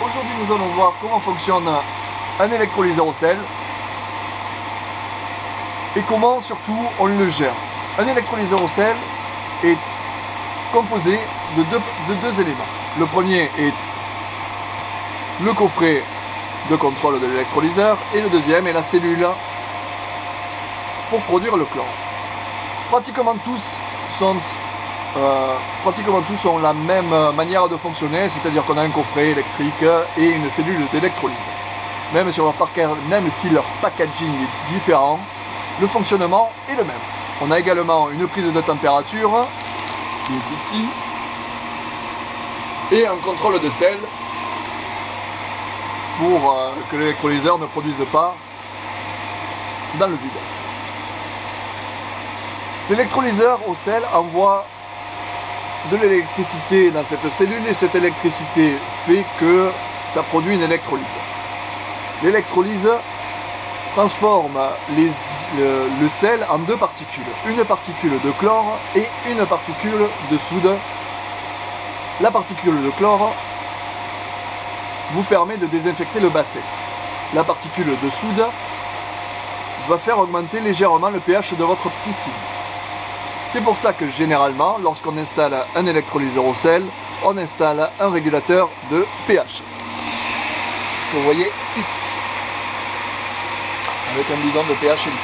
Aujourd'hui nous allons voir comment fonctionne un électrolyseur au sel et comment surtout on le gère. Un électrolyseur au sel est composé de deux éléments. Le premier est le coffret de contrôle de l'électrolyseur et le deuxième est la cellule pour produire le chlore. Pratiquement tous ont la même manière de fonctionner, c'est-à-dire qu'on a un coffret électrique et une cellule d'électrolyse. Même si leur packaging est différent, le fonctionnement est le même. On a également une prise de température qui est ici et un contrôle de sel pour que l'électrolyseur ne produise pas dans le vide. L'électrolyseur au sel envoie de l'électricité dans cette cellule et cette électricité fait que ça produit une électrolyse. L'électrolyse transforme le sel en deux particules, une particule de chlore et une particule de soude. La particule de chlore vous permet de désinfecter le bassin. La particule de soude va faire augmenter légèrement le pH de votre piscine. C'est pour ça que généralement, lorsqu'on installe un électrolyseur au sel, on installe un régulateur de pH. Que vous voyez ici, avec un bidon de pH liquide.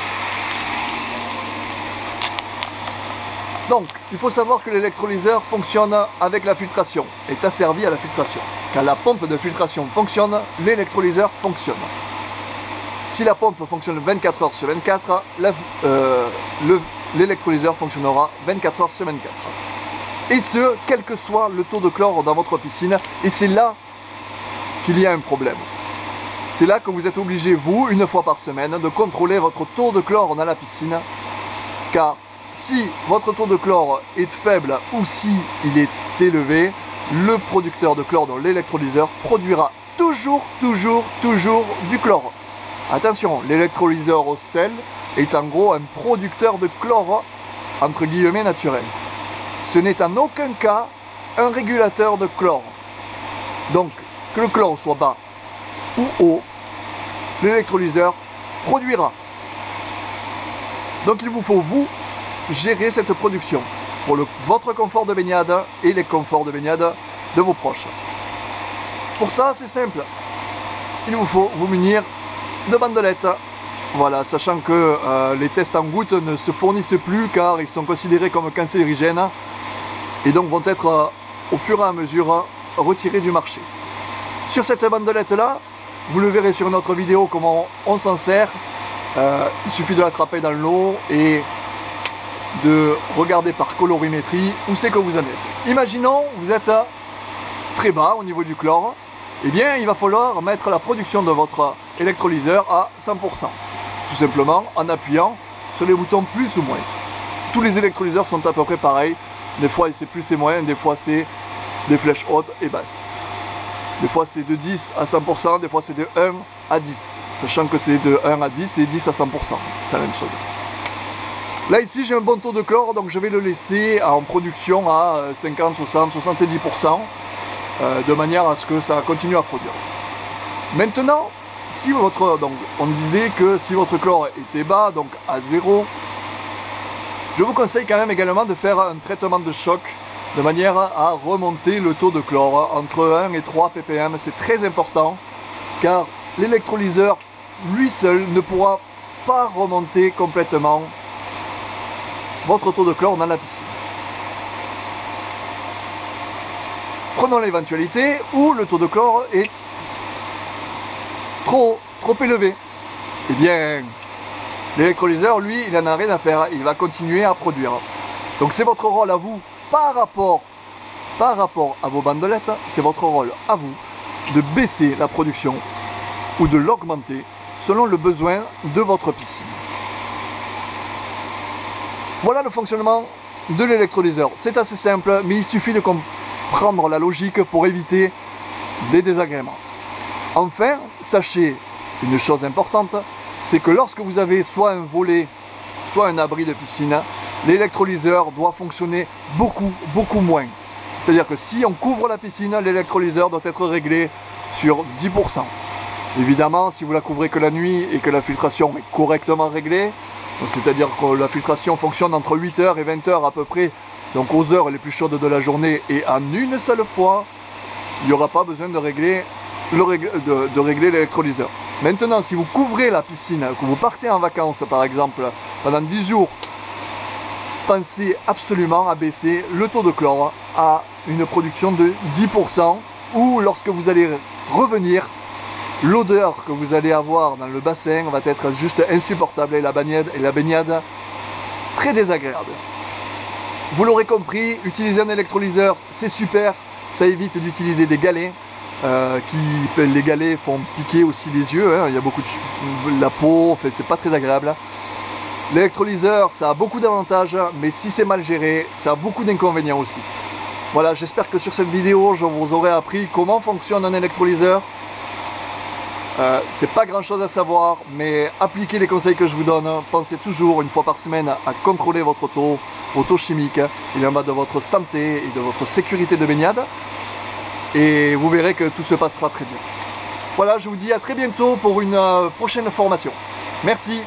Donc, il faut savoir que l'électrolyseur fonctionne avec la filtration, est asservi à la filtration. Quand la pompe de filtration fonctionne, l'électrolyseur fonctionne. Si la pompe fonctionne 24 heures sur 24, l'électrolyseur fonctionnera 24 heures sur 24. Et ce, quel que soit le taux de chlore dans votre piscine. Et c'est là qu'il y a un problème. C'est là que vous êtes obligé, vous, une fois par semaine, de contrôler votre taux de chlore dans la piscine. Car si votre taux de chlore est faible ou si il est élevé, le producteur de chlore dans l'électrolyseur produira toujours du chlore. Attention, l'électrolyseur au sel est en gros un producteur de chlore, entre guillemets, naturel. Ce n'est en aucun cas un régulateur de chlore. Donc, que le chlore soit bas ou haut, l'électrolyseur produira. Donc il vous faut, vous, gérer cette production pour votre confort de baignade et les conforts de baignade de vos proches. Pour ça, c'est simple. Il vous faut vous munir de bandelettes. Voilà, sachant que les tests en gouttes ne se fournissent plus car ils sont considérés comme cancérigènes et donc vont être au fur et à mesure retirés du marché. Sur cette bandelette là, vous le verrez sur une autre vidéo comment on s'en sert. Il suffit de l'attraper dans l'eau et de regarder par colorimétrie où c'est que vous en êtes. Imaginons vous êtes très bas au niveau du chlore, eh bien il va falloir mettre la production de votre électrolyseur à 100%. Tout simplement en appuyant sur les boutons plus ou moins. Tous les électrolyseurs sont à peu près pareils. Des fois c'est plus et moins, des fois c'est des flèches hautes et basses. Des fois c'est de 10 à 100%, des fois c'est de 1 à 10. Sachant que c'est de 1 à 10 et 10 à 100%. C'est la même chose. Là ici j'ai un bon taux de chlore, donc je vais le laisser en production à 50, 60, 70%. De manière à ce que ça continue à produire. Maintenant, si on disait que si votre chlore était bas, donc à 0, je vous conseille quand même également de faire un traitement de choc de manière à remonter le taux de chlore entre 1 et 3 ppm. C'est très important car l'électrolyseur lui seul ne pourra pas remonter complètement votre taux de chlore dans la piscine. Prenons l'éventualité où le taux de chlore est trop élevé. Eh bien, l'électrolyseur, lui, il n'en a rien à faire. Il va continuer à produire. Donc c'est votre rôle à vous, par rapport à vos bandelettes, c'est votre rôle à vous de baisser la production ou de l'augmenter selon le besoin de votre piscine. Voilà le fonctionnement de l'électrolyseur. C'est assez simple, mais il suffit de comprendre la logique pour éviter des désagréments. Enfin, sachez une chose importante, c'est que lorsque vous avez soit un volet, soit un abri de piscine, l'électrolyseur doit fonctionner beaucoup moins. C'est-à-dire que si on couvre la piscine, l'électrolyseur doit être réglé sur 10%. Évidemment, si vous la couvrez que la nuit et que la filtration est correctement réglée, c'est-à-dire que la filtration fonctionne entre 8h et 20h à peu près, donc aux heures les plus chaudes de la journée et en une seule fois, il n'y aura pas besoin de régler l'électrolyseur. Maintenant, si vous couvrez la piscine, que vous partez en vacances par exemple pendant 10 jours, pensez absolument à baisser le taux de chlore à une production de 10% ou lorsque vous allez revenir, l'odeur que vous allez avoir dans le bassin va être juste insupportable et la baignade très désagréable. Vous l'aurez compris, utiliser un électrolyseur c'est super, ça évite d'utiliser des galets. Les galets font piquer aussi les yeux, hein. Il y a beaucoup de la peau, enfin, c'est pas très agréable. L'électrolyseur ça a beaucoup d'avantages, mais si c'est mal géré, ça a beaucoup d'inconvénients aussi. Voilà, j'espère que sur cette vidéo je vous aurai appris comment fonctionne un électrolyseur. C'est pas grand chose à savoir, mais appliquez les conseils que je vous donne. Pensez toujours une fois par semaine à contrôler votre taux chimique. Il y en va de votre santé et de votre sécurité de baignade. Et vous verrez que tout se passera très bien. Voilà, je vous dis à très bientôt pour une prochaine formation. Merci.